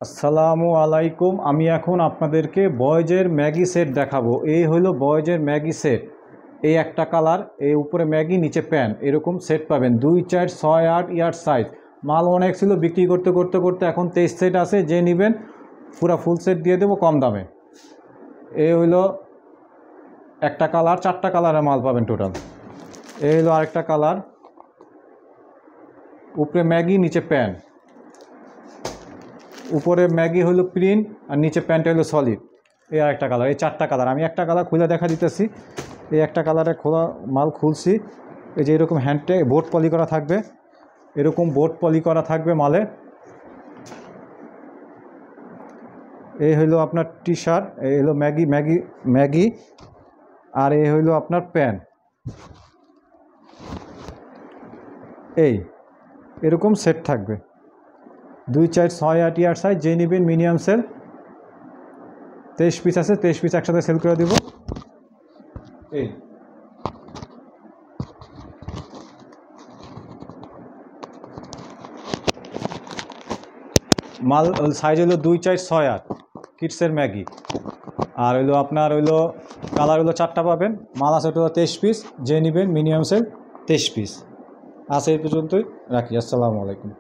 আসসালামু আলাইকুম। আমি এখন আপনাদেরকে বয়েজের ম্যাগি সেট দেখাবো। এই হলো বয়েজের ম্যাগি সেট। এই একটা কালার, এই উপরে ম্যাগি, নিচে প্যান, এরকম সেট পাবেন। 2, 4, 6, 8 ইয়ার সাইজ। মাল অনেক ছিল, বিক্রি করতে করতে করতে এখন 23 সেট আছে। যে নেবেন পুরো ফুল সেট দিয়ে দেবো কম দামে। এই হলো একটা কালার, 4টা কালারের মাল পাবেন টোটাল। এই হলো আরেকটা কালার, উপরে ম্যাগি নিচে প্যান। উপরে ম্যাগি হলো প্রিন্ট আর নিচে প্যান্টটা হলো সলিড। এই আরেকটা কালার। এই 4টা কালার। আমি একটা কালার খুলে দেখা দিতেছি। এই একটা কালারে খোলা মাল খুলছি। এই যে এরকম হ্যান্ডে বোর্ড পলি করা থাকবে, এরকম বোর্ড পলি করা থাকবে মালে। এই হইলো আপনার টি শার্ট, এই হলো ম্যাগি আর এই হইলো আপনার প্যান। এই এরকম সেট থাকবে। 2, 4, 6, 8 ইয়ার সাইজ। যে নেবেন মিনিমাম সেল 23 পিস আছে, 23 পিস একসাথে সেল করে দিব। এই মাল সাইজ হলো 2, 4, 6, 8 কিডসের ম্যাগি। আর হইলো আপনার হইলো কালার হলো 4টা পাবেন। মাল আছে হলো 23 পিস। যে নেবেন মিনিমাম সেল 23 পিস আছে। এই পর্যন্তই রাখি। আসসালামু আলাইকুম।